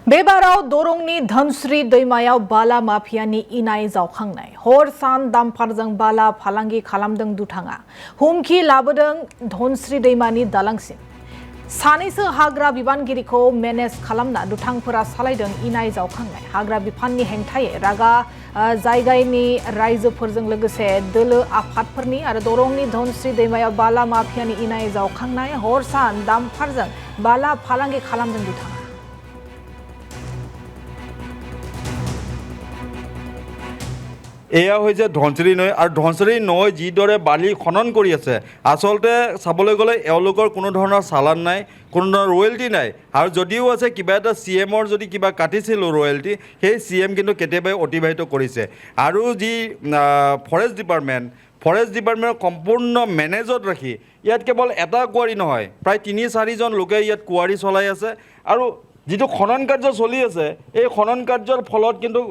बेबाराव दरंनि धनस्री दैमायाव बाला माफियानि इनाय जावखांनाय हर सान दामफारजों बाला फालांगि खालामदों दुथाङा हुमखि लाबोदों धनस्री दैमानि दालांसिम सानैसो हाग्रा बिबानगिरिखौ मेनेज खालामना दुथांफोरा सालायदों इनाय जावखांनाय हाग्रा बिफाननि हेंथायै रागा जायगानि रायजोफोरजों लोगोसे दोलो आफादफोरनि आरो दरंनि धनस्री दैमायाव बाला माफियानि इनाय जावखांनाय हर सान दामफारजों बाला फालांगि खालामदों दुथाङा এয়া হৈছে ধনশিৰি নৈ আৰু ধনশিৰি নৈ যিদৰে বালি খনন কৰি আছে আচলতে চাবলৈ গ'লে এওঁলোকৰ কোনো ধৰণৰ চালান নাই কোনো ধৰণৰ ৰয়েলটি নাই আৰু যদিও আছে কিবা এটা CMৰ যদি কিবা কাটিছিল ৰয়েলটি সেই CM কিন্তু কেতিয়াবাই অতিবাহিত কৰিছে আৰু যি ফৰেষ্ট ডিপাৰ্টমেণ্টৰ সম্পূৰ্ণ মেনেজত ৰাখি ইয়াত কেৱল এটা কুঁৱাৰী নহয় প্ৰায় 3-4জন লোকে ইয়াত কুঁৱাৰী চলাই আছে আৰু যিটো খনন কাৰ্য চলি আছে এই খনন কাৰ্যৰ ফলত কিন্তু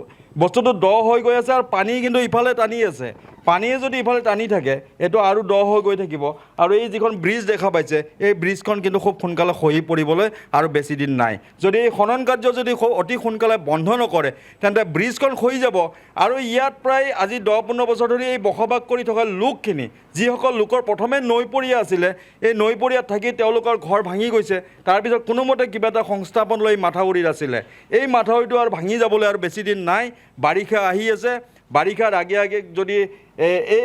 বস্তুটো দ হৈ গৈ আছে আৰু পানী কিন্তু ইফালে টানি আছে পানীয়ে যদি ইফালে টানি থাকে এটো আৰু দ হৈ গৈ থাকিব আৰু এই যিখন ব্ৰিজ দেখা পাইছে এই ব্ৰিজখন কিন্তু খুব সোনকালে খহি পৰিবলৈ আৰু বেছি দিন নাই যদি এই খনন কাৰ্য যদি অতি সোনকালে বন্ধ নকৰে তেন্তে ব্ৰিজখন খহি যাব আৰু ইয়াত প্ৰায় আজি 10-15 বছৰ ধৰি এই বসবাস কৰি থকা লোকখিনি যিসকল লোকৰ প্ৰথমে নৈপৰীয়া আছিলে এই নৈপৰীয়াত থাকি তেওঁলোকৰ ঘৰ ভাঙি গৈছে তাৰ পিছত কোনোমতে কিবা এটা সংস্থাপন লৈ মাথাউৰিত আছিলে এই মাথাউৰিটো আৰু ভাঙি যাবলৈ আৰু বেছি দিন নাই বাৰিষা আহি আছে বাৰিষাৰ আগে যদি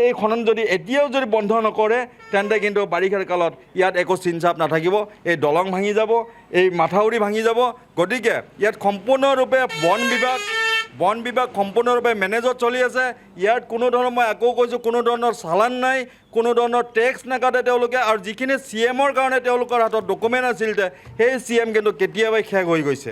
এই খনন যদি এতিয়াও যদি বন্ধ নকৰে তেন্তে কিন্তু বাৰিষাৰ কালত ইয়াত একো চিনচাপ নাথাকিব এই দলং ভাঙি যাব এই মাথাউৰি ভাঙি যাব গতিকে ইয়াত সম্পূৰ্ণৰূপে বন বিভাগ সম্পূৰ্ণৰূপে মেনেজত চলি আছে ইয়াত কোনো ধৰণৰ মই আকৌ কৈছোঁ কোনো ধৰণৰ চালান নাই কোনো ধৰণৰ টেক্স নাকাটে তেওঁলোকে আৰু যিখিনি CMৰ কাৰণে তেওঁলোকৰ হাতত ডকুমেণ্ট আছিল সেই CM কিন্তু কেতিয়াবাই শেষ হৈ গৈছে